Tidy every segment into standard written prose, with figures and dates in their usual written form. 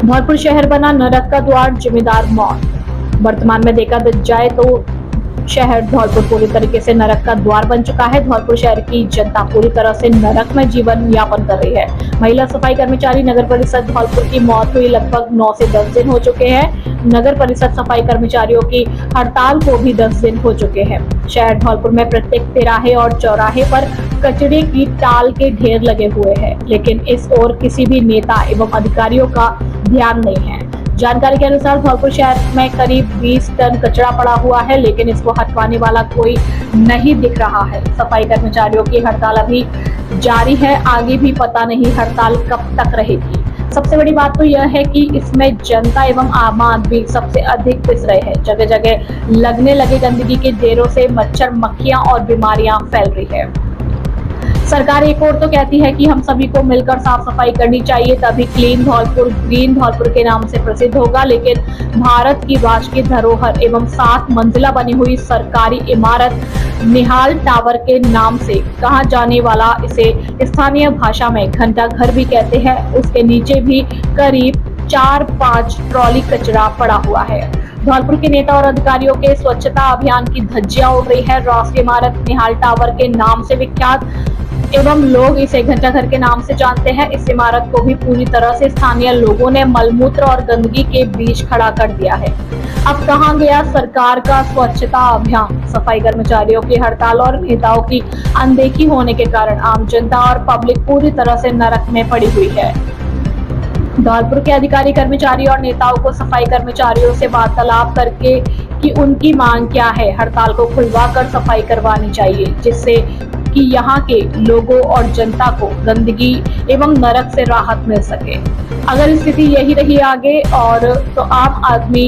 धौलपुर शहर बना नरक का द्वार, जिम्मेदार मौत। वर्तमान में देखा जाए तो शहर धौलपुर पूरी तरीके से नरक का द्वार बन चुका है। धौलपुर शहर की जनता पूरी तरह से नरक में जीवन यापन कर रही है। महिला सफाई कर्मचारी नगर परिषद धौलपुर की मौत हुई लगभग 9 से 10 दिन हो चुके हैं। नगर परिषद सफाई कर्मचारियों की हड़ताल को भी 10 दिन हो चुके हैं। शहर धौलपुर में प्रत्येक तिराहे और चौराहे पर कचरे की टाल के ढेर लगे हुए हैं, लेकिन इस ओर किसी भी नेता एवं अधिकारियों का ध्यान नहीं है। जानकारी के अनुसार धौलपुर शहर में करीब 20 टन कचरा पड़ा हुआ है, लेकिन इसको हटवाने वाला कोई नहीं दिख रहा है। सफाई कर्मचारियों की हड़ताल अभी जारी है, आगे भी पता नहीं हड़ताल कब तक रहेगी। सबसे बड़ी बात तो यह है कि इसमें जनता एवं आम आदमी सबसे अधिक पिस रहे हैं। जगह जगह लगने लगे गंदगी के ढेरों से मच्छर, मक्खियां और बीमारियां फैल रही है। सरकार एक और तो कहती है कि हम सभी को मिलकर साफ सफाई करनी चाहिए, तभी क्लीन धौलपुर, ग्रीन धौलपुर के नाम से प्रसिद्ध होगा। लेकिन भारत की राष्ट्रीय धरोहर एवं 7 मंजिला बनी हुई सरकारी इमारत निहाल टावर के नाम से कहा जाने वाला, इसे स्थानीय भाषा में घंटा घर भी कहते हैं, उसके नीचे भी करीब 4-5 ट्रॉली कचरा पड़ा हुआ है। धौलपुर के नेता और अधिकारियों के स्वच्छता अभियान की धज्जियां उड़ रही है। राष्ट्रीय इमारत निहाल टावर के नाम से विख्यात एवं लोग इसे घंटाघर के नाम से जानते हैं। इस इमारत को भी पूरी तरह से स्थानीय लोगों ने मलमूत्र और गंदगी के बीच खड़ा कर दिया है। अब कहां गया सरकार का स्वच्छता अभियान? सफाई कर्मचारियों की हड़ताल और नेताओं की अनदेखी होने के कारण आम जनता और पब्लिक पूरी तरह से नरक में पड़ी हुई है। धौलपुर के अधिकारी, कर्मचारी और नेताओं को सफाई कर्मचारियों से वार्तालाप करके कि उनकी मांग क्या है, हड़ताल को खुलवाकर सफाई करवानी चाहिए, जिससे कि यहाँ के लोगों और जनता को गंदगी एवं नरक से राहत मिल सके। अगर स्थिति यही रही आगे और तो आम आदमी,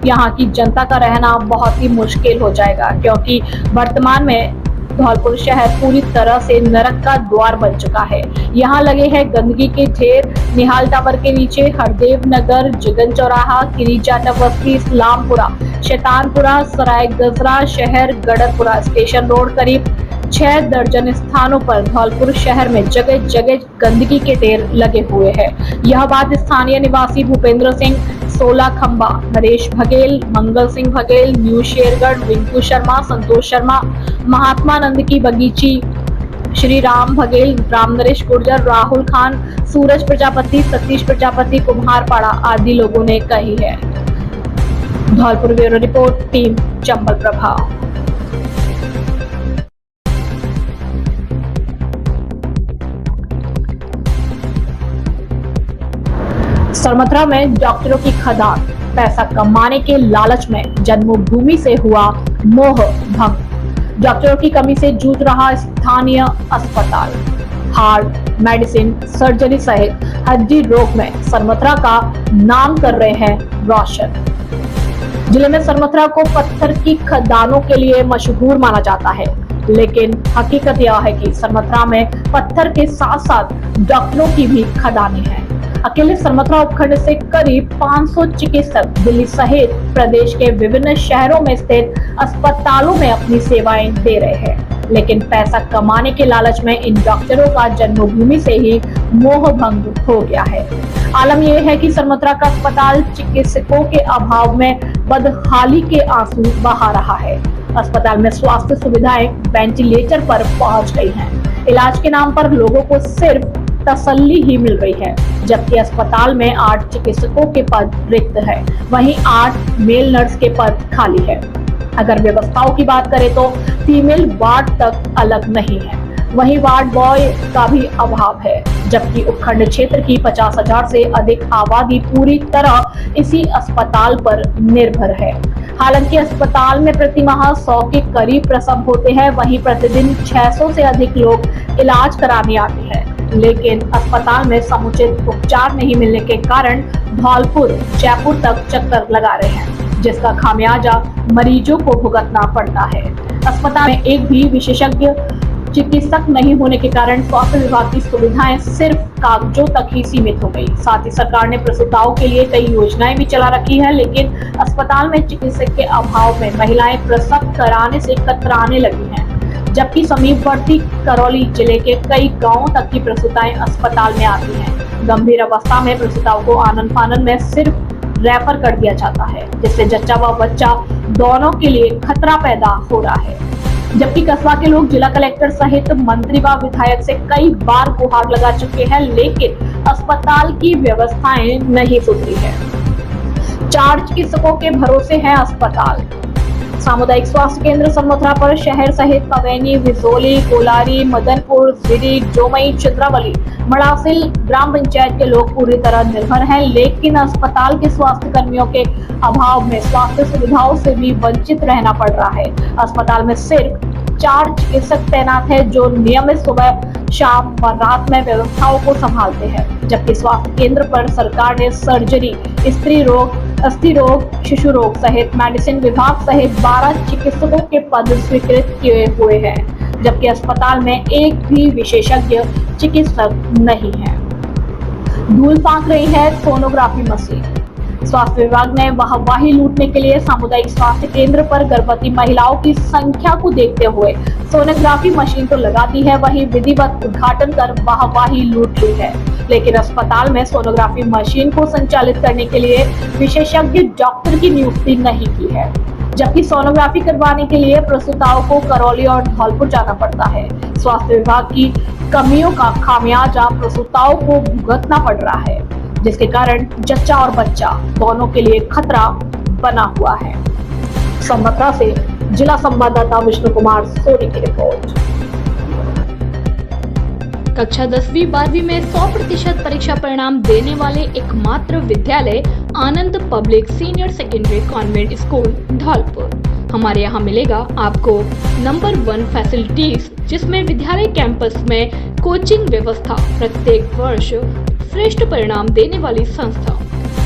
यहाँ की जनता का रहना बहुत ही मुश्किल हो जाएगा, क्योंकि वर्तमान में धौलपुर शहर पूरी तरह से नरक का द्वार बन चुका है। यहाँ लगे हैं गंदगी के ढेर। निहाल टावर के नीचे हरदेव नगर, जिगन चौराहा, किरीचाटा बस्ती, इस्लामपुरा, शैतानपुरा, सराय गजरा शहर, गड़रपुरा स्टेशन रोड, करीब 6 दर्जन स्थानों पर धौलपुर शहर में जगह जगह गंदगी के ढेर लगे हुए हैं। यह बात स्थानीय निवासी भूपेंद्र सिंह, 16 खंबा, नरेश बघेल, मंगल सिंह बघेल, न्यू शेरगढ़, रिंकू शर्मा, संतोष शर्मा, महात्मा नंद की बगीची, श्री राम बघेल, राम नरेश गुर्जर, राहुल खान, सूरज प्रजापति, सतीश प्रजापति, कुम्हारपाड़ा आदि लोगों ने कही है। Dholpur bureau report, team Chambal प्रभाव। सरमथरा में डॉक्टरों की खदान, पैसा कमाने के लालच में जन्मभूमि से हुआ मोह भंग। डॉक्टरों की कमी से जूझ रहा स्थानीय अस्पताल। हार्ट, मेडिसिन, सर्जरी सहित हड्डी रोग में सरमथरा का नाम कर रहे हैं रोशन। जिले में सरमथरा को पत्थर की खदानों के लिए मशहूर माना जाता है, लेकिन हकीकत यह है कि सरमथरा में पत्थर के साथ साथ डॉक्टरों की भी खदानें हैं। अकेले सरमथरा उपखंड से करीब 500 चिकित्सक दिल्ली सहित प्रदेश के विभिन्न शहरों में स्थित अस्पतालों में अपनी सेवाएं दे रहे हैं, लेकिन पैसा कमाने के लालच में इन डॉक्टरों का जन्मभूमि से ही मोह भंग हो गया है। आलम यह है कि सरमथरा का अस्पताल चिकित्सकों के अभाव में बदहाली के आंसू बहा रहा है। अस्पताल में स्वास्थ्य सुविधाएं वेंटिलेटर पर पहुंच गई हैं। इलाज के नाम पर लोगों को सिर्फ तसल्ली ही मिल रही है, जबकि अस्पताल में 8 चिकित्सकों के पद रिक्त है, वहीं 8 मेल नर्स के पद खाली है। अगर व्यवस्थाओं की बात करें तो फीमेल वार्ड तक अलग नहीं है, वहीं वार्ड बॉय का भी अभाव है, जबकि उपखंड क्षेत्र की 50,000 से अधिक आबादी पूरी तरह इसी अस्पताल पर निर्भर है। हालांकि अस्पताल में प्रति माह 100 के करीब प्रसव होते हैं, वहीं प्रतिदिन 600 से अधिक लोग इलाज कराने आते हैं, लेकिन अस्पताल में समुचित उपचार नहीं मिलने के कारण धौलपुर, जयपुर तक चक्कर लगा रहे हैं, जिसका खामियाजा मरीजों को भुगतना पड़ता है। अस्पताल में एक भी विशेषज्ञ चिकित्सक नहीं होने के कारण स्वास्थ्य विभाग की सुविधाएं सिर्फ कागजों तक ही सीमित हो गई। साथ ही सरकार ने प्रसूताओं के लिए कई योजनाएं भी चला रखी है, लेकिन अस्पताल में चिकित्सक के अभाव में महिलाएं प्रसव कराने से कतराने लगी हैं, जबकि समीपवर्ती करौली जिले के कई गांवों तक की प्रसूताएं अस्पताल में आती हैं। गंभीर अवस्था में प्रसूताओं को आनन फानन में सिर्फ रेफर कर दिया जाता है, जिससे जच्चा व बच्चा दोनों के लिए खतरा पैदा हो रहा है। जबकि कस्बा के लोग जिला कलेक्टर सहित मंत्री व विधायक से कई बार गुहार लगा चुके हैं, लेकिन अस्पताल की व्यवस्थाएं नहीं सुधरी है। 4 चिकित्सकों के भरोसे है अस्पताल। सामुदायिक स्वास्थ्य केंद्र सनमथुरा पर शहर सहित पवैनी, विजोली, कोलारी, मदनपुर, जिरी, जोमई, चंद्रावली, मड़ासिल ग्राम पंचायत के लोग पूरी तरह निर्भर हैं, लेकिन अस्पताल के स्वास्थ्य कर्मियों के अभाव में स्वास्थ्य सुविधाओं से भी वंचित रहना पड़ रहा है। अस्पताल में सिर्फ 4 चिकित्सक तैनात है, जो नियमित सुबह, शाम व रात में व्यवस्थाओं को संभालते हैं, जबकि स्वास्थ्य केंद्र पर सरकार ने सर्जरी, स्त्री रोग, अस्थि रोग, शिशु रोग सहित मेडिसिन विभाग सहित 12 चिकित्सकों के पद स्वीकृत किए हुए हैं, जबकि अस्पताल में एक भी विशेषज्ञ चिकित्सक नहीं है। धूल फांक रही है सोनोग्राफी मशीन। स्वास्थ्य विभाग ने वाहवाही लूटने के लिए सामुदायिक स्वास्थ्य केंद्र पर गर्भवती महिलाओं की संख्या को देखते हुए सोनोग्राफी मशीन तो लगा दी है, वहीं विधिवत उद्घाटन कर वाहवाही लूट ली है, लेकिन अस्पताल में सोनोग्राफी मशीन को संचालित करने के लिए विशेषज्ञ डॉक्टर की नियुक्ति नहीं की है, जबकि सोनोग्राफी करवाने के लिए प्रसूताओं को करौली और धौलपुर जाना पड़ता है। स्वास्थ्य विभाग की कमियों का खामियाजा प्रसूताओं को भुगतना पड़ रहा है, जिसके कारण जच्चा और बच्चा दोनों के लिए खतरा बना हुआ है। सनमथुरा से जिला संवाददाता विष्णु कुमार सोनी की रिपोर्ट। कक्षा 10वीं 12वीं में 100% परीक्षा परिणाम देने वाले एकमात्र विद्यालय Anand public senior secondary convent school Dholpur. हमारे यहाँ मिलेगा आपको नंबर 1 फैसिलिटीज, जिसमें विद्यालय कैंपस में कोचिंग व्यवस्था, प्रत्येक वर्ष श्रेष्ठ परिणाम देने वाली संस्था,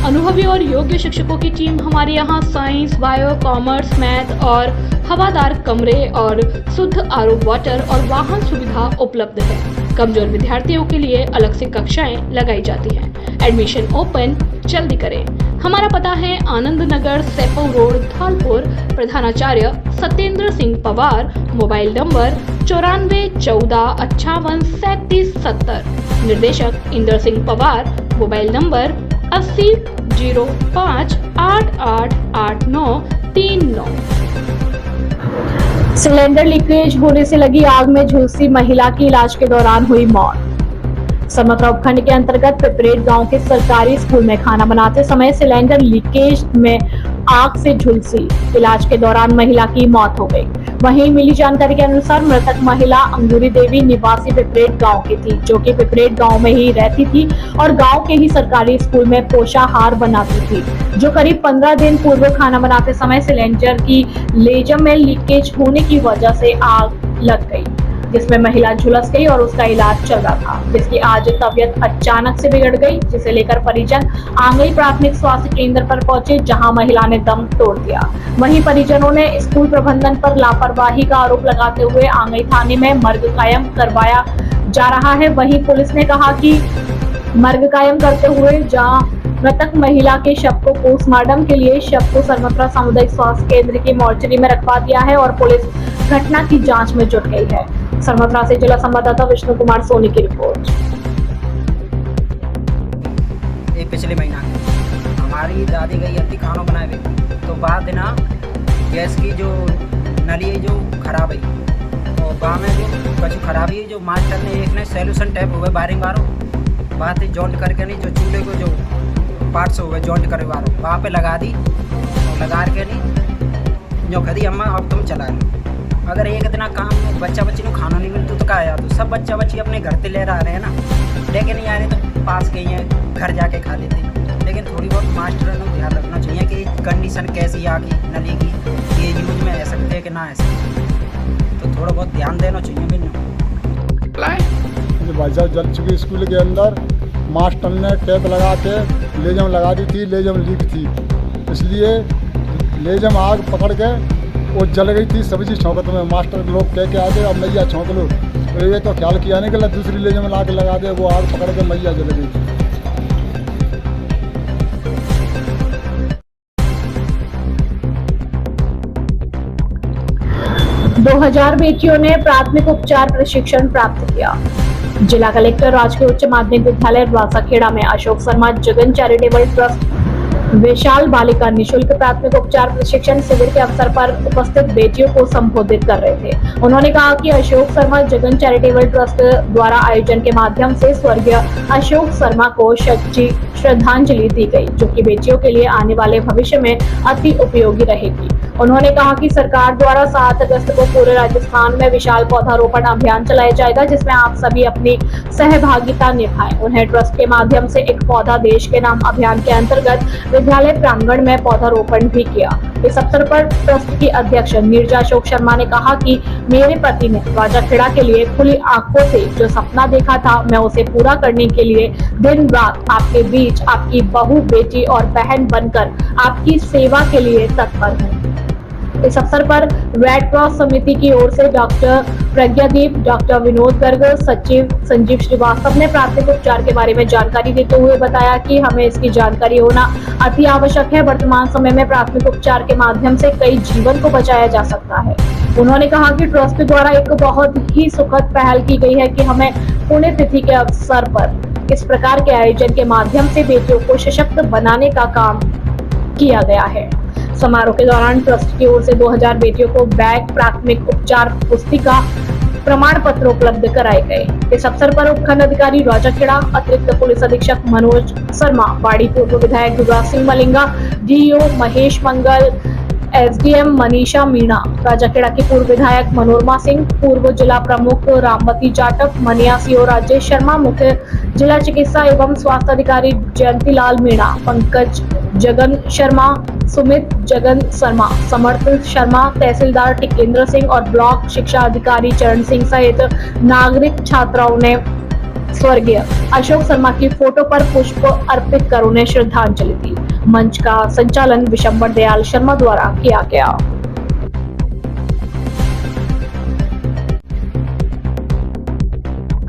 अनुभवी और योग्य शिक्षकों की टीम। हमारे यहाँ साइंस, बायो, कॉमर्स, मैथ और हवादार कमरे और शुद्ध आरओ वाटर और वाहन सुविधा उपलब्ध है। कमजोर विद्यार्थियों के लिए अलग से कक्षाएं लगाई जाती हैं। एडमिशन ओपन जल्दी करें। हमारा पता है आनंद नगर, सेपो रोड, धौलपुर। प्रधानाचार्य सत्येंद्र सिंह पवार। Mobile number 94 14 58 37 70। निर्देशक Inder Singh Pawar. Mobile number 80 05 88 89 39। Cylinder leakage होने से लगी आग में झुलसी महिला की इलाज के दौरान हुई मौत। सनमथुरा उपखंड के अंतर्गत पिपरेट गांव के सरकारी स्कूल में खाना बनाते समय सिलेंडर लीकेज में आग से झुलसी, इलाज के दौरान महिला की मौत हो गई। वहीं मिली जानकारी के अनुसार मृतक महिला अंगूरी देवी निवासी पिपरेट गांव की थी, जो कि पिपरेट गांव में ही रहती थी और गांव के ही सरकारी स्कूल में पोषाहार बनाती थी, जो करीब 15 दिन पूर्व खाना बनाते समय सिलेंडर की लेजम में लीकेज होने की वजह से आग लग गई, जिसमें महिला झुलस गई और उसका इलाज चल रहा था, जिसकी आज तबीयत अचानक से बिगड़ गई, जिसे लेकर परिजन आंगई प्राथमिक स्वास्थ्य केंद्र पर पहुंचे, जहां महिला ने दम तोड़ दिया। वहीं परिजनों ने स्कूल प्रबंधन पर लापरवाही का आरोप लगाते हुए आंगई थाने में मर्ग कायम करवाया जा रहा है। वहीं पुलिस ने कहा कि मर्ग कायम करते हुए जहां मृतक महिला के शव को पोस्टमार्टम के लिए शव को सनमथुरा सामुदायिक स्वास्थ्य केंद्र की मॉर्चरी में रखवा दिया है और पुलिस घटना की जांच में जुट गई है। सनमथुरा से जिला संवाददाता विष्णु कुमार सोनी की रिपोर्ट। पिछले महीना हमारी दादी गई अपनी खाना बनाए हुए, तो बाद ना गैस की जो नली है जो खराब है, और गाँव में जो कुछ खराबी है, जो मास्टर ने एक ने सोल्यूशन टैप हो गए वायरिंग वालों, बात जॉइंट करके नहीं, जो चूल्हे को जो पार्ट्स हो गए जॉइंट करे वालों वहाँ पे लगा दी, लगा के नहीं जो खदी अम्मा अब तुम चला लो। अगर एक इतना काम बच्चा बच्ची को खाना नहीं मिलता तो क्या आया, तो सब बच्चा बच्ची अपने घर से ले रहा रहे हैं ना, लेके नहीं आ रहे तो पास के हैं घर जाके खा लेते। लेकिन थोड़ी बहुत मास्टर को ध्यान रखना चाहिए कि कंडीशन कैसी आ गई नली की, ये यूज में आ सकते हैं कि ना आ सकते, तो थोड़ा बहुत ध्यान देना चाहिए। भाई साहब जल चुकी स्कूल के अंदर मास्टर ने टेप लगा के लेजम लगा दी थी, लेजम लीक थी, इसलिए लेजम आग पकड़ के वो जल गई थी। सब्जी छौंकत में मास्टर लोग कह के आते अब मैया छौंक लो, तो ये तो ख्याल किया नहीं कि दूसरी लेजम ला के लगा दे, वो आग पकड़ के मैया जल गई। 2000 बेटियों ने प्राथमिक उपचार प्रशिक्षण प्राप्त किया। जिला कलेक्टर राजकीय उच्च माध्यमिक विद्यालय रासाखेड़ा में अशोक शर्मा जगन चैरिटेबल ट्रस्ट विशाल बालिका निशुल्क प्राथमिक उपचार प्रशिक्षण शिविर के अवसर पर उपस्थित बेटियों को संबोधित कर रहे थे। उन्होंने कहा कि अशोक शर्मा जगन चैरिटेबल ट्रस्ट द्वारा आयोजन के माध्यम से स्वर्गीय अशोक शर्मा को सच्ची श्रद्धांजलि दी गई, जो कि बेटियों के लिए आने वाले भविष्य में अति उपयोगी रहेगी। उन्होंने कहा कि सरकार द्वारा 7 अगस्त को पूरे राजस्थान में विशाल पौधारोपण अभियान चलाया जाएगा, जिसमें आप सभी अपनी सहभागिता निभाएं। उन्हें ट्रस्ट के माध्यम से एक पौधा देश के नाम अभियान के अंतर्गत विद्यालय प्रांगण में पौधारोपण भी किया। इस अवसर पर ट्रस्ट की अध्यक्ष नीरजा अशोक शर्मा ने कहा कि मेरे पति ने राजाखेड़ा के लिए खुली आंखों से जो सपना देखा था, मैं उसे पूरा करने के लिए दिन रात आपके बीच आपकी बहू, बेटी और बहन बनकर आपकी सेवा के लिए तत्पर हूँ। इस अवसर पर रेड क्रॉस समिति की ओर से डॉक्टर प्रज्ञादीप, डॉक्टर विनोद गर्ग, सचिव संजीव श्रीवास्तव ने प्राथमिक उपचार के बारे में जानकारी देते हुए बताया कि हमें इसकी जानकारी होना अति आवश्यक है। वर्तमान समय में प्राथमिक उपचार के माध्यम से कई जीवन को बचाया जा सकता है। उन्होंने कहा कि ट्रस्ट द्वारा एक बहुत ही सुखद पहल की गई है कि हमें पुण्यतिथि के अवसर पर इस प्रकार के आयोजन के माध्यम से बेटियों को सशक्त बनाने का काम किया गया है। समारोह के दौरान ट्रस्ट की ओर से 2000 बेटियों को बैग, प्राथमिक उपचार पुस्तिका, प्रमाण पत्र उपलब्ध कराए गए। इस अवसर पर उपखंड अधिकारी राजाखेड़ा, अतिरिक्त पुलिस अधीक्षक मनोज शर्मा, बाड़ी पूर्व विधायक युवराज सिंह मलिंगा, डीईओ महेश मंगल, एसडीएम मनीषा मीणा, राजाखेड़ा की पूर्व विधायक मनोरमा सिंह, पूर्व जिला प्रमुख रामवती जाटव, मनिया सीओ राजेश शर्मा, मुख्य जिला चिकित्सा एवं स्वास्थ्य अधिकारी जयंती लाल मीणा, पंकज जगन शर्मा, सुमित जगन शर्मा, समर्थ शर्मा, तहसीलदार टिकेंद्र सिंह और ब्लॉक शिक्षा अधिकारी चरण सिंह सहित नागरिक छात्राओं ने स्वर्गीय अशोक शर्मा की फोटो पर पुष्प अर्पित कर उन्हें श्रद्धांजलि दी। मंच का संचालन विशंबर दयाल शर्मा द्वारा किया गया।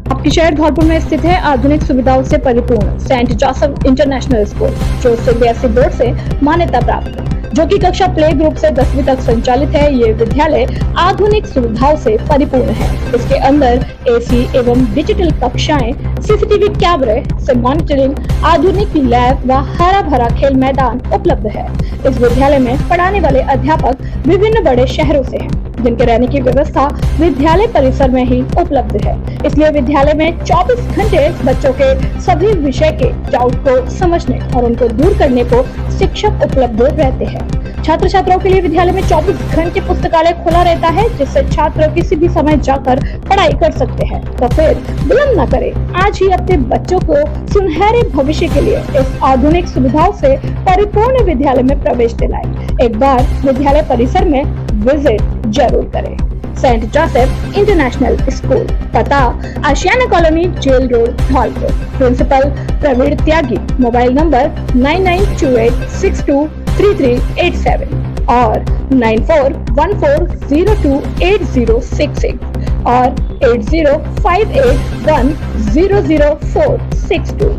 आपके शहर धौलपुर में स्थित है आधुनिक सुविधाओं से परिपूर्ण सेंट जोसेफ इंटरनेशनल स्कूल, जो सीबीएसई बोर्ड से मान्यता प्राप्त है, जो कि कक्षा प्ले ग्रुप से 10वीं तक संचालित है। ये विद्यालय आधुनिक सुविधाओं से परिपूर्ण है। इसके अंदर एसी एवं डिजिटल कक्षाएं, सीसीटीवी कैमरे से मॉनिटरिंग, आधुनिक लैब व हरा भरा खेल मैदान उपलब्ध है। इस विद्यालय में पढ़ाने वाले अध्यापक विभिन्न बड़े शहरों से हैं, जिनके रहने की व्यवस्था विद्यालय परिसर में ही उपलब्ध है। इसलिए विद्यालय में 24 घंटे बच्चों के सभी विषय के डाउट को समझने और उनको दूर करने को शिक्षक उपलब्ध रहते हैं। छात्र छात्राओं के लिए विद्यालय में 24 घंटे पुस्तकालय खुला रहता है, जिससे छात्र किसी भी समय जाकर पढ़ाई कर सकते हैं। तो फिर विलंब न करें, आज ही अपने बच्चों को सुनहरे भविष्य के लिए इस आधुनिक सुविधाओं से परिपूर्ण विद्यालय में प्रवेश दिलाएं। एक बार विद्यालय परिसर में विजिट जरूर करें। सेंट जोसेफ इंटरनेशनल स्कूल, पता Ashiana colony, jail road, Dholpur. Principal Praveen Tyagi, mobile number 9928623387 और 9414028066 और 8058100462।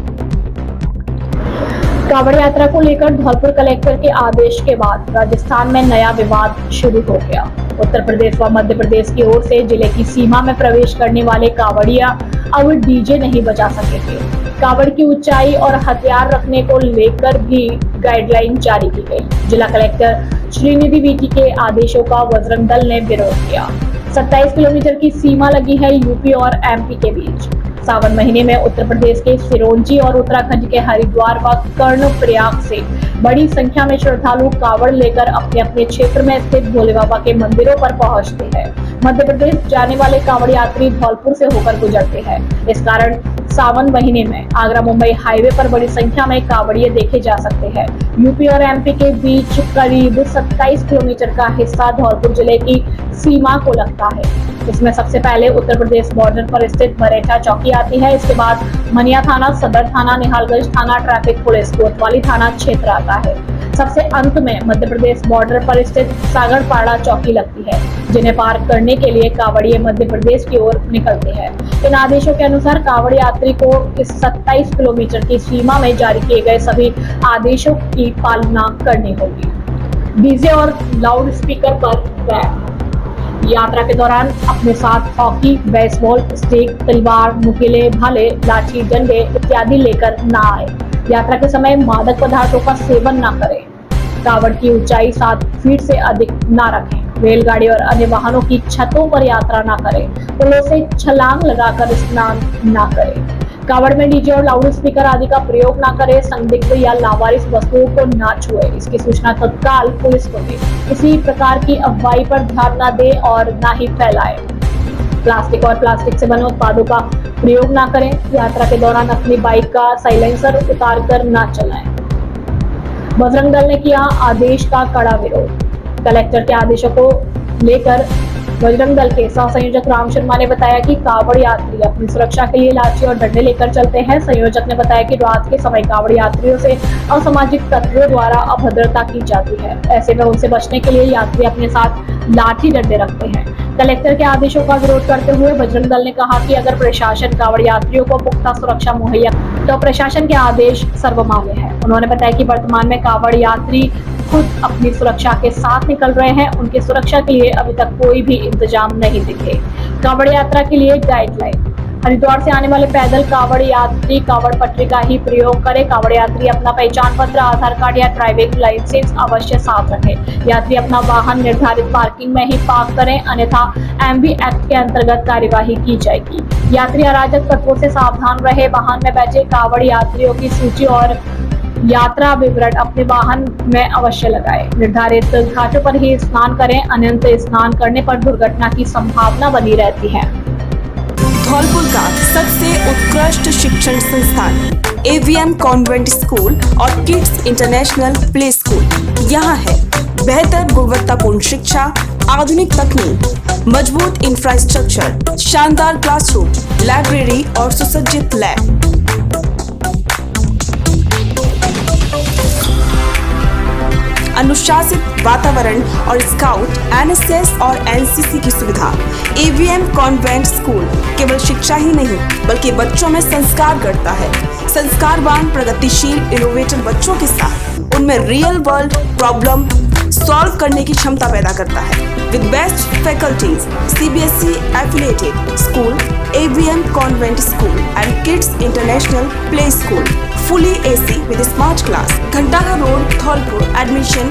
कांवड़ यात्रा को लेकर धौलपुर कलेक्टर के आदेश के बाद राजस्थान में नया विवाद शुरू हो गया। उत्तर प्रदेश व मध्य प्रदेश की ओर से जिले की सीमा में प्रवेश करने वाले कांवड़िया अब डीजे नहीं बजा सकेंगे। कांवड़ की ऊंचाई और हथियार रखने को लेकर भी गाइडलाइन जारी की गई। जिला कलेक्टर श्रीनिधि वीटी के आदेशों का बजरंग दल ने विरोध किया। 27 किलोमीटर की सीमा लगी है यूपी और एमपी के बीच। सावन महीने में उत्तर प्रदेश के सिरोंजी और उत्तराखंड के हरिद्वार व कर्णप्रयाग से बड़ी संख्या में श्रद्धालु कांवड़ लेकर अपने अपने क्षेत्र में स्थित भोले बाबा के मंदिरों पर पहुंचते हैं। मध्य प्रदेश जाने वाले कांवड़ यात्री धौलपुर से होकर गुजरते हैं। इस कारण सावन महीने में आगरा मुंबई हाईवे पर बड़ी संख्या में कांवड़िए देखे जा सकते हैं। यूपी और एमपी के बीच करीब 27 किलोमीटर का हिस्सा धौलपुर जिले की सीमा को लगता है। इसमें सबसे पहले उत्तर प्रदेश बॉर्डर पर स्थित मरेठा चौकी आती है। इसके बाद मनिया थाना, सदर थाना, निहालगंज थाना, ट्रैफिक पुलिस, कोतवाली थाना क्षेत्र आता है। सबसे अंत में मध्य प्रदेश बॉर्डर पर स्थित सागरपाड़ा चौकी लगती है, जिन्हें पार करने के लिए कांवड़िए मध्य प्रदेश की ओर निकलते हैं। इन आदेशों के अनुसार कांवड़ यात्री को इस 27 किलोमीटर की सीमा में जारी किए गए सभी आदेशों की पालना करनी होगी। डीजे और लाउड स्पीकर पर बैन। यात्रा के दौरान अपने साथ हॉकी, बेसबॉल, स्टिक, तलवार, नुकीले भाले, लाठी, डंडे इत्यादि लेकर न आए। यात्रा के समय मादक पदार्थों का सेवन न करें। कावड़ की ऊंचाई 7 फीट से अधिक न रखें। रेलगाड़ी और अन्य वाहनों की छतों पर यात्रा न करें। पुलों से छलांग लगाकर स्नान न करें। कावड़ में डीजे और लाउड स्पीकर आदि का प्रयोग न करें। संदिग्ध या लावारिस वस्तुओं को न छुए। इसकी सूचना तत्काल पुलिस को दे। किसी प्रकार की अफवाही पर ध्यान न दे और न ही फैलाए। प्लास्टिक और प्लास्टिक से बने उत्पादों का प्रयोग न करें। यात्रा के दौरान अपनी बाइक का साइलेंसर उतार कर न चलाएं। बजरंग दल ने किया आदेश का कड़ा विरोध। कलेक्टर के आदेशों को लेकर बजरंग दल के सह संयोजक राम शर्मा ने बताया कि कावड़ यात्री अपनी सुरक्षा के लिए लाठी और डंडे लेकर चलते हैं। संयोजक ने बताया कि रात के समय कावड़ यात्रियों से असामाजिक तत्वों द्वारा अभद्रता की जाती है। ऐसे में उनसे बचने के लिए यात्री अपने साथ लाठी डंडे रखते हैं। कलेक्टर के आदेशों का विरोध करते हुए बजरंग दल ने कहा कि अगर प्रशासन कावड़ यात्रियों को पुख्ता सुरक्षा मुहैया तो प्रशासन के आदेश सर्वमान्य है। उन्होंने बताया कि वर्तमान में कावड़ यात्री खुद अपनी सुरक्षा के साथ निकल रहे हैं। उनकी सुरक्षा के लिए अभी तक कोई भी इंतजाम नहीं दिखे। कावड़ यात्रा के लिए गाइडलाइन। हरिद्वार से आने वाले पैदल कावड़ यात्री कावड़ पटरी का ही प्रयोग करें। कावड़ यात्री अपना पहचान पत्र, आधार कार्ड या ड्राइविंग लाइसेंस अवश्य साथ रखें। यात्री अपना वाहन निर्धारित पार्किंग में ही पार्क करें, अन्यथा एमवी एक्ट के अंतर्गत कार्यवाही की जाएगी। यात्री अराजक तत्वों से सावधान रहे। वाहन में बैठे कावड़ यात्रियों की सूची और यात्रा विवरण अपने वाहन में अवश्य लगाएं। निर्धारित घाटों पर ही स्नान करें, अन्यथा स्नान करने पर दुर्घटना की संभावना बनी रहती है। धौलपुर का सबसे उत्कृष्ट शिक्षण संस्थान AVM कॉन्वेंट स्कूल और किड्स इंटरनेशनल प्ले स्कूल यहाँ है। बेहतर गुणवत्तापूर्ण शिक्षा, आधुनिक तकनीक, मजबूत इंफ्रास्ट्रक्चर, शानदार क्लासरूम, लाइब्रेरी और सुसज्जित लैब। अनुशासित वातावरण और स्काउट, NSS और NCC की सुविधा। AVM कॉन्वेंट स्कूल केवल शिक्षा ही नहीं बल्कि बच्चों में संस्कार गढ़ता है। संस्कारवान, प्रगतिशील, इनोवेटिव बच्चों के साथ उनमें रियल वर्ल्ड प्रॉब्लम सॉल्व करने की क्षमता पैदा करता है। With best faculties, CBSE affiliated school, AVM convent school and kids international play school, fully AC with smart class, Ghantaghar road, Dholpur. Admission.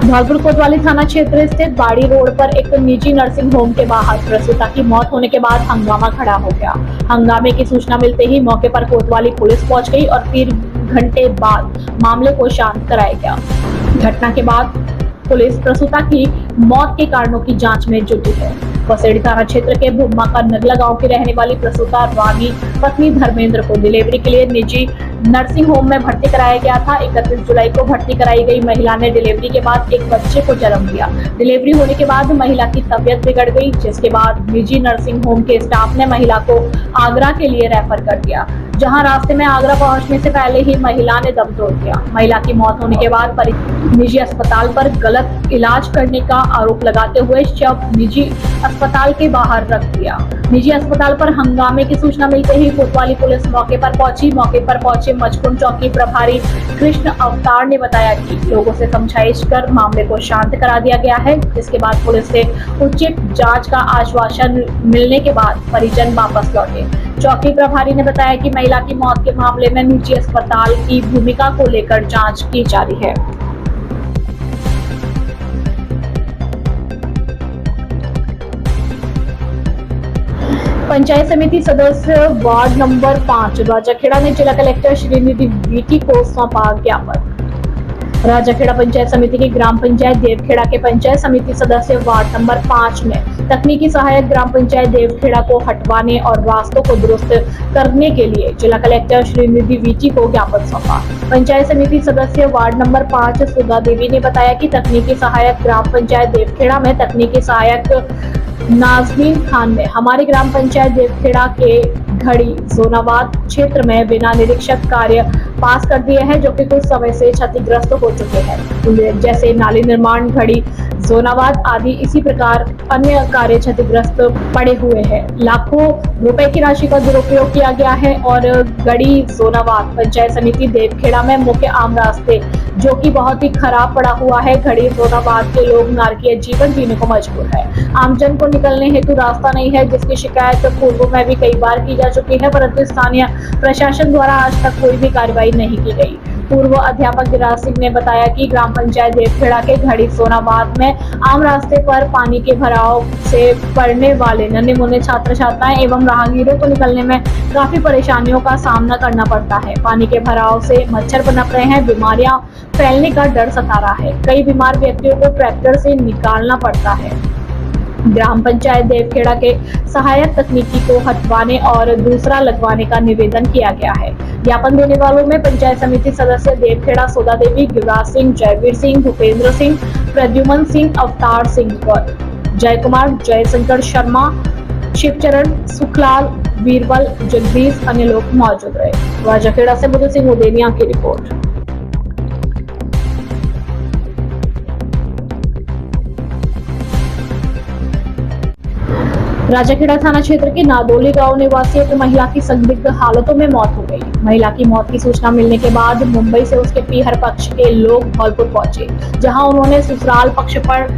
Dholpur कोतवाली थाना क्षेत्र स्थित बाड़ी रोड पर एक निजी नर्सिंग होम के बाहर प्रसूता की मौत होने के बाद हंगामा खड़ा हो गया। हंगामे की सूचना मिलते ही मौके पर कोतवाली पुलिस पहुंच गई और 3 घंटे बाद मामले को शांत कराया गया। घटना के बाद पुलिस प्रसूता की मौत के कारणों की जांच में जुटी है। बसेड़ी थाना क्षेत्र के भुम्मा का नगला गांव की रहने वाली प्रसूता रानी पत्नी धर्मेंद्र को डिलीवरी के लिए निजी नर्सिंग होम में भर्ती कराया गया था। 31 जुलाई को भर्ती कराई गई महिला ने डिलीवरी के बाद एक बच्चे को जन्म दिया। डिलीवरी होने के बाद महिला की तबीयत बिगड़ गई, जिसके बाद निजी नर्सिंग होम के स्टाफ ने महिला को आगरा के लिए रेफर कर दिया, जहां रास्ते में आगरा पहुंचने से पहले ही महिला ने दम तोड़ दिया। महिला की मौत होने के बाद निजी अस्पताल पर गलत इलाज करने का आरोप लगाते हुए शव निजी अस्पताल के बाहर रख दिया। निजी अस्पताल पर हंगामे की सूचना मिलते ही कोतवाली पुलिस मौके पर पहुंची। मौके पर पहुंचे मचकुंड चौकी प्रभारी कृष्ण अवतार ने बताया कि लोगों से समझाइश कर मामले को शांत करा दिया गया है, जिसके बाद पुलिस से उचित जांच का आश्वासन मिलने के बाद परिजन वापस लौटे। चौकी प्रभारी ने बताया कि महिला की मौत के मामले में निजी अस्पताल की भूमिका को लेकर जांच की जा रही है। पंचायत समिति सदस्य वार्ड नंबर 5 राजाखेड़ा ने जिला कलेक्टर श्रीनिधि वीटी को सौंपा ज्ञापन। राजाखेड़ा पंचायत समिति की ग्राम पंचायत देवखेड़ा के पंचायत समिति सदस्य वार्ड नंबर 5 ने तकनीकी सहायक ग्राम पंचायत देवखेड़ा को हटवाने और रास्तों को दुरुस्त करने के लिए जिला कलेक्टर श्रीनिधि वीटी को ज्ञापन सौंपा। पंचायत समिति सदस्य वार्ड नंबर 5 सुधा देवी ने बताया कि तकनीकी सहायक ग्राम पंचायत देवखेड़ा में तकनीकी सहायक नाजमीन खान ने हमारी ग्राम पंचायत देवखेड़ा के घड़ी जोनाबाद क्षेत्र में बिना निरीक्षक कार्य पास कर दिए हैं, जो कि कुछ समय से क्षतिग्रस्त हो चुके हैं, जैसे नाली निर्माण, घड़ी जोनाबाद आदि। इसी प्रकार अन्य कार्य क्षतिग्रस्त पड़े हुए हैं। लाखों रुपए की राशि का दुरुपयोग किया गया है और गड़ी जोनाबाद पंचायत समिति देवखेड़ा में मुख्य आम रास्ते जो कि बहुत ही खराब पड़ा हुआ है। घड़ी सोनाबाद के लोग नारकीय जीवन जीने को मजबूर है। आमजन को निकलने हेतु रास्ता नहीं है, जिसकी शिकायत पूर्व में भी कई बार की जा चुकी है, परंतु स्थानीय प्रशासन द्वारा आज तक कोई भी कार्रवाई नहीं की गई। पूर्व अध्यापक गिरिराज सिंह ने बताया कि ग्राम पंचायत देवखेड़ा के घड़ी सोनाबाद में आम रास्ते पर पानी के भराव से पढ़ने वाले नन्हे मुन्ने छात्र छात्राएं एवं राहगीरों को निकलने में काफी परेशानियों का सामना करना पड़ता है। पानी के भराव से मच्छर पनप रहे हैं, बीमारियां फैलने का डर सता रहा है। कई बीमार व्यक्तियों को ट्रैक्टर से निकालना पड़ता है। ग्राम पंचायत देवखेड़ा के सहायक तकनीकी को हटवाने और दूसरा लगवाने का निवेदन किया गया है। ज्ञापन देने वालों में पंचायत समिति सदस्य देवखेड़ा सोदा देवी, गिरिराज सिंह, जयवीर सिंह, भूपेंद्र सिंह, प्रद्युमन सिंह, अवतार सिंह, जय कुमार, जयशंकर शर्मा, शिवचरण, सुखलाल, बीरबल, जगदीश अन्य लोग मौजूद रहे। राजाखेड़ा से बुद्ध सिंह उदेनिया की रिपोर्ट। राजाखेड़ा थाना क्षेत्र के नादोली गांव निवासी एक महिला की संदिग्ध हालतों में मौत हो गई। महिला की मौत की सूचना मिलने के बाद मुंबई से उसके पीहर पक्ष के लोग धौलपुर पहुंचे, जहां उन्होंने ससुराल पक्ष पर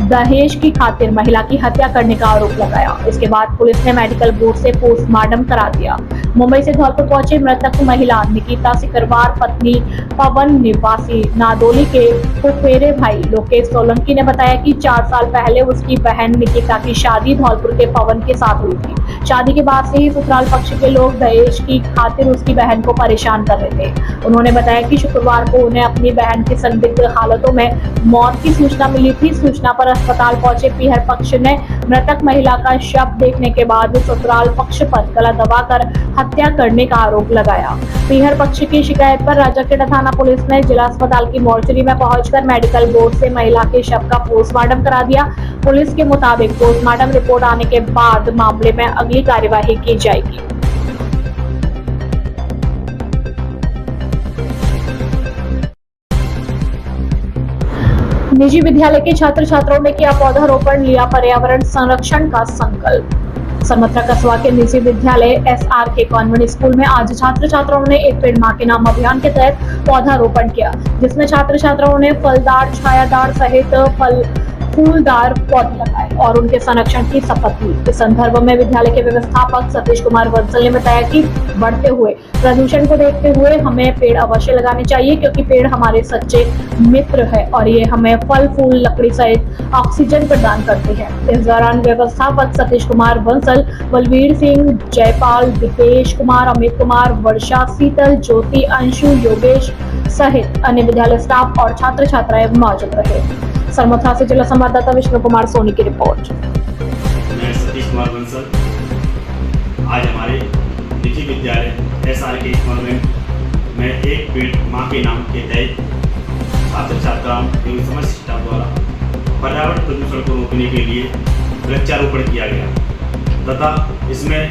दहेज की खातिर महिला की हत्या करने का आरोप लगाया। इसके बाद पुलिस ने मेडिकल बोर्ड से पोस्टमार्टम करा दिया। मुंबई से धौलपुर पहुंचे मृतक महिला निकिता सिकरवार पत्नी पवन निवासी नादोली के फुफेरे भाई लोकेश सोलंकी ने बताया कि 4 साल पहले उसकी बहन निकिता की शादी धौलपुर के पवन के साथ हुई थी। शादी के बाद से ही ससुराल पक्ष के लोग दहेज की खातिर उसकी बहन को परेशान कर रहे थे। उन्होंने बताया कि शुक्रवार को उन्हें अपनी बहन की संदिग्ध हालतों में मौत की सूचना मिली थी। सूचना पर अस्पताल पहुंचे पीहर पक्ष ने मृतक महिला का शव देखने के बाद ससुराल पक्ष पर गला दबाकर हत्या करने का आरोप लगाया। पीहर पक्ष की शिकायत पर राजाखेड़ा थाना पुलिस ने जिला अस्पताल की मोर्चरी में पहुंचकर मेडिकल बोर्ड से महिला के शव का पोस्टमार्टम करा दिया। पुलिस के मुताबिक पोस्टमार्टम रिपोर्ट आने के बाद मामले में अगली कार्यवाही की जाएगी। निजी विद्यालय के छात्र छात्राओं ने किया पौधारोपण, लिया पर्यावरण संरक्षण का संकल्प। सरमथरा कस्बा के निजी विद्यालय SRK कॉन्वेंट स्कूल में आज छात्र छात्राओं ने एक पेड़ मां के नाम अभियान के तहत पौधारोपण किया, जिसमें छात्र छात्राओं ने फलदार, छायादार सहित फूलदार पौधे लगाए और उनके संरक्षण की शपथ ली। इस संदर्भ में विद्यालय के व्यवस्थापक सतीश कुमार बंसल ने बताया कि बढ़ते हुए प्रदूषण को देखते हुए हमें पेड़ अवश्य लगाने चाहिए, क्योंकि पेड़ हमारे सच्चे मित्र है और ये हमें फल, फूल, लकड़ी सहित ऑक्सीजन प्रदान करते हैं। इस दौरान व्यवस्थापक सतीश कुमार बंसल, बलवीर सिंह, जयपाल, दीपेश कुमार, अमित कुमार, वर्षा, शीतल, ज्योति, अंशु, योगेश सहित अन्य विद्यालय स्टाफ और छात्र छात्राएं मौजूद रहे। सरमथरा से जिला संवाददाता विष्णु कुमार सोनी की रिपोर्ट। मैं सतीश कुमार बंसल आज हमारे निजी विद्यालय SRK कॉन्वेंट में एक पेड़ मां के नाम के तहत छात्र छात्राओं एवं समस्त स्टाफ द्वारा पर्यावरण प्रदूषण को रोकने के लिए वृक्षारोपण किया गया तथा इसमें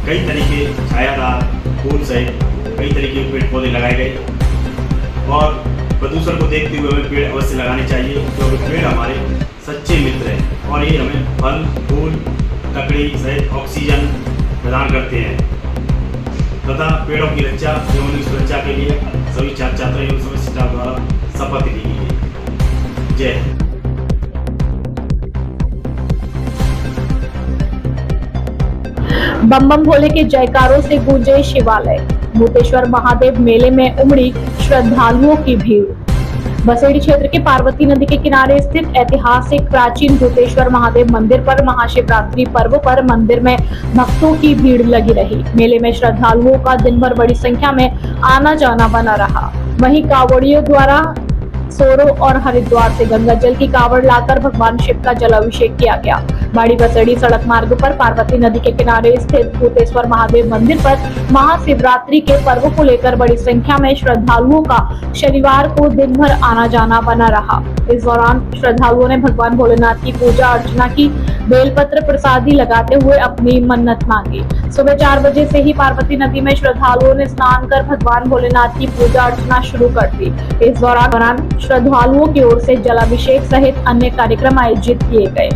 कई तरीके छायादार, फूल सहित कई तरीके के पेड़ पौधे लगाए गए और प्रदूषण को देखते हुए हमें पेड़ अवश्य लगाने चाहिए, क्योंकि पेड़ हमारे सच्चे मित्र हैं और ये हमें फल, फूल, लकड़ी सहित ऑक्सीजन प्रदान करते हैं तथा पेड़ों की रक्षा एवं उनकी सुरक्षा के लिए सभी छात्र छात्रा एवं समस्त स्टाफ द्वारा शपथ ली गई है। जय हिंद। बम बम भोले के जयकारों से गूंजे शिवालय। भूतेश्वर महादेव मेले में उमड़ी श्रद्धालुओं की भीड़। बसेड़ी क्षेत्र के पार्वती नदी के किनारे स्थित ऐतिहासिक प्राचीन भूतेश्वर महादेव मंदिर पर महाशिवरात्रि पर्व पर मंदिर में भक्तों की भीड़ लगी रही। मेले में श्रद्धालुओं का दिन भर बड़ी संख्या में आना जाना बना रहा। वहीं कांवड़ियों द्वारा सोरो और हरिद्वार से गंगा जल की कावड़ लाकर भगवान शिव का जलाभिषेक किया गया। बाड़ी बसेड़ी सड़क मार्ग पर पार्वती नदी के किनारे स्थित भूतेश्वर महादेव मंदिर पर महाशिवरात्रि के पर्व को लेकर बड़ी संख्या में श्रद्धालुओं का शनिवार को दिन भर आना जाना बना रहा। इस दौरान श्रद्धालुओं ने भगवान भोलेनाथ की पूजा अर्चना की, बेलपत्र प्रसादी लगाते हुए अपनी मन्नत मांगी। सुबह 4 बजे से ही पार्वती नदी में श्रद्धालुओं ने स्नान कर भगवान भोलेनाथ की पूजा अर्चना शुरू कर दी। इस दौरान श्रद्धालुओं की ओर से जलाभिषेक सहित अन्य कार्यक्रम आयोजित किए गए।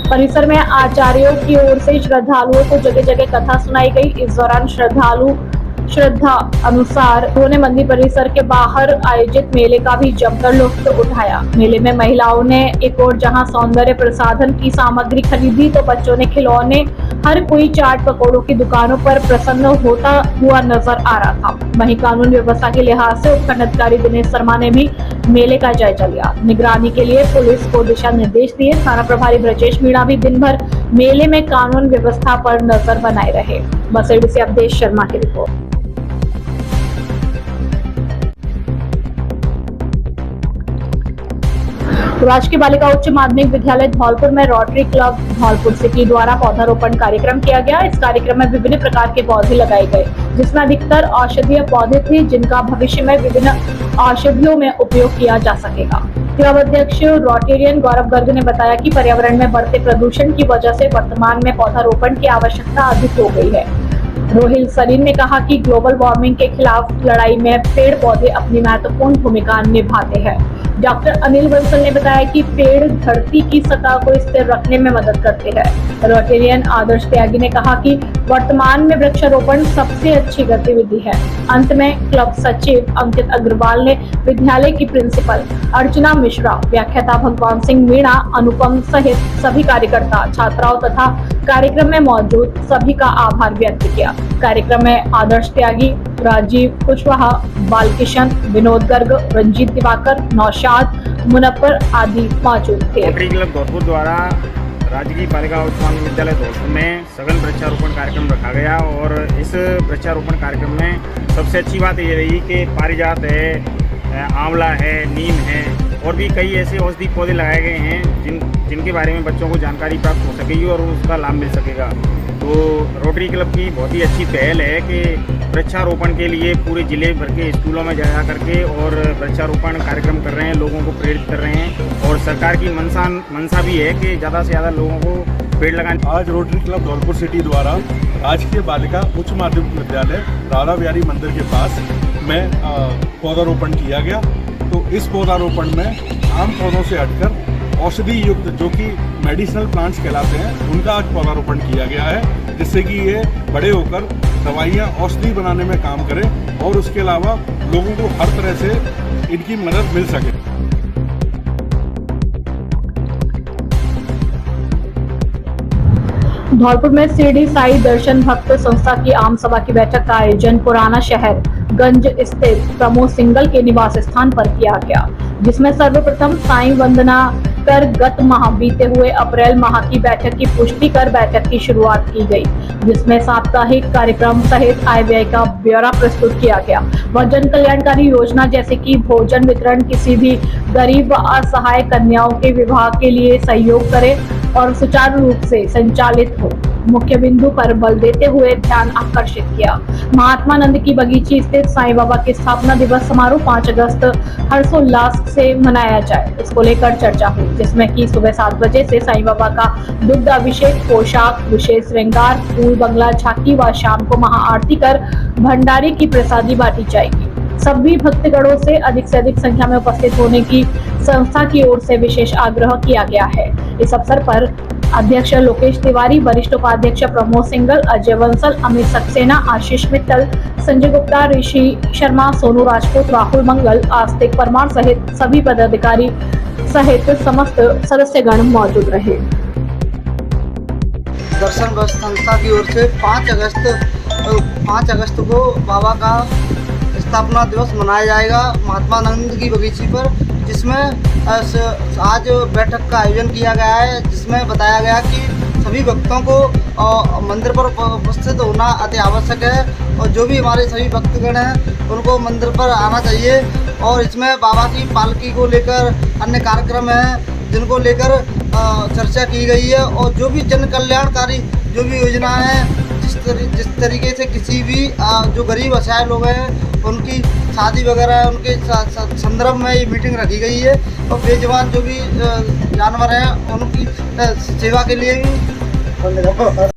परिसर में आचार्यों की ओर से श्रद्धालुओं को जगह जगह कथा सुनाई गई। इस दौरान श्रद्धालु श्रद्धा अनुसार उन्होंने मंदिर परिसर के बाहर आयोजित मेले का भी जमकर लुत्फ उठाया। मेले में महिलाओं ने एक और जहां सौंदर्य प्रसाधन की सामग्री खरीदी तो बच्चों ने खिलौने, हर कोई चाट पकौड़ों की दुकानों पर प्रसन्न होता हुआ नजर आ रहा था। वहीं कानून व्यवस्था के लिहाज से उपखंड अधिकारी दिनेश शर्मा ने भी मेले का जायजा लिया। निगरानी के लिए पुलिस को दिशा निर्देश दिए। थाना प्रभारी ब्रजेश मीणा भी दिन भर मेले में कानून व्यवस्था पर नजर बनाए रहे। बसेड़ी से अवधेश शर्मा की रिपोर्ट। राजकीय बालिका उच्च माध्यमिक विद्यालय धौलपुर में रोटरी क्लब धौलपुर सिटी द्वारा पौधारोपण कार्यक्रम किया गया। इस कार्यक्रम में विभिन्न प्रकार के पौधे लगाए गए, जिसमें अधिकतर औषधीय पौधे थे, जिनका भविष्य में विभिन्न औषधियों में उपयोग किया जा सकेगा। क्लब अध्यक्ष रोटेरियन गौरव गर्ग ने बताया कि पर्यावरण में बढ़ते प्रदूषण की वजह से वर्तमान में पौधारोपण की आवश्यकता अधिक हो गई है। रोहिल सरीन ने कहा कि ग्लोबल वार्मिंग के खिलाफ लड़ाई में पेड़ पौधे अपनी महत्वपूर्ण भूमिका निभाते हैं। डॉक्टर अनिल बंसल ने बताया कि पेड़ धरती की सतह को स्थिर रखने में मदद करते हैं। रोटेरियन आदर्श त्यागी ने कहा कि वर्तमान में वृक्षारोपण सबसे अच्छी गतिविधि है। अंत में क्लब सचिव अंकित अग्रवाल ने विद्यालय की प्रिंसिपल अर्चना मिश्रा, व्याख्याता भगवान सिंह मीणा, अनुपम सहित सभी कार्यकर्ता, छात्राओं तथा कार्यक्रम में मौजूद सभी का आभार व्यक्त किया। कार्यक्रम में आदर्श त्यागी, राजीव कुशवाहा, बालकिशन, विनोद गर्ग, रंजीत दिवाकर, नौशाद, मुनप्पर आदि मौजूद थे। रोटरी क्लब धौलपुर द्वारा राजकीय बालिका उच्च माध्यमिक विद्यालय धौलपुर में सघन वृक्षारोपण कार्यक्रम रखा गया और इस वृक्षारोपण कार्यक्रम में सबसे अच्छी बात ये रही कि पारिजात है, आंवला है, नीम है और भी कई ऐसे औषधि पौधे लगाए गए हैं जिनके बारे में बच्चों को जानकारी प्राप्त हो सकेगी और उसका लाभ मिल सकेगा। तो रोटरी क्लब की बहुत ही अच्छी पहल है कि वृक्षारोपण के लिए पूरे जिले भर के स्कूलों में जा करके और वृक्षारोपण कार्यक्रम कर रहे हैं, लोगों को प्रेरित कर रहे हैं और सरकार की मंशा भी है कि ज़्यादा से ज़्यादा लोगों को पेड़ लगाने। आज रोटरी क्लब धौलपुर सिटी द्वारा राजकीय बालिका उच्च माध्यमिक विद्यालय राधा बिहारी मंदिर के पास में पौधारोपण किया गया। तो इस पौधारोपण में आम पौधों से हटकर औषधि युक्त जो कि मेडिसिनल प्लांट्स कहलाते हैं उनका आज पौधारोपण किया गया है, जिससे कि ये बड़े होकर दवाइयाँ औषधि बनाने में काम करें और उसके अलावा लोगों को हर तरह से इनकी मदद मिल सके। धौलपुर में शिरडी साई दर्शन भक्त संस्था की आम सभा की बैठक का आयोजन पुराना शहर गंज स्थित प्रमोद सिंगल के निवास स्थान पर किया गया, जिसमें सर्वप्रथम साईं वंदना कर गत माह बीते हुए अप्रैल माह की बैठक की पुष्टि कर बैठक की शुरुआत की गई, जिसमें साप्ताहिक कार्यक्रम सहित आय व्यय का ब्यौरा प्रस्तुत किया गया। वह जन कल्याणकारी योजना जैसे कि भोजन वितरण किसी भी गरीब व असहाय कन्याओं के विवाह के लिए सहयोग करे और सुचारू रूप से संचालित हो, मुख्य बिंदु पर बल देते हुए ध्यान आकर्षित किया। महात्मानंद की बगीची स्थित साईं बाबा के स्थापना दिवस समारोह 5 अगस्त हर्षोल्लास से मनाया जाए, इसको लेकर चर्चा हुई, जिसमें कि सुबह 7 बजे से साईं बाबा का दुग्ध अभिषेक, पोशाक, विशेष श्रृंगार, फूल बंगला झांकी व शाम को महाआरती कर भंडारे की प्रसादी बांटी जाएगी। सभी भक्तगणों से अधिक संख्या में उपस्थित होने की संस्था की ओर से विशेष आग्रह किया गया है। इस अवसर पर अध्यक्ष लोकेश तिवारी, वरिष्ठ उपाध्यक्ष प्रमोद सिंगल, अजय बंसल, अमित सक्सेना, आशीष मित्तल, संजय गुप्ता, ऋषि शर्मा, सोनू राजपूत, राहुल मंगल, आस्तिक परमार सहित सभी पदाधिकारी सहित समस्त सदस्यगण मौजूद रहे। दर्शन बस संस्था की ओर से 5 अगस्त को बाबा का स्थापना दिवस मनाया जाएगा महात्मानंद की बगीची पर, जिसमें आज बैठक का आयोजन किया गया है, जिसमें बताया गया कि सभी भक्तों को मंदिर पर उपस्थित होना अति आवश्यक है और जो भी हमारे सभी भक्तगण हैं उनको मंदिर पर आना चाहिए। और इसमें बाबा की पालकी को लेकर अन्य कार्यक्रम हैं जिनको लेकर चर्चा की गई है और जो भी जन कल्याणकारी जो भी योजना है, जिस तरीके से किसी भी जो गरीब असहाय लोग हैं उनकी शादी वगैरह है, उनके संदर्भ में ये मीटिंग रखी गई है और बेजुबान जो भी जानवर हैं उनकी सेवा के लिए भी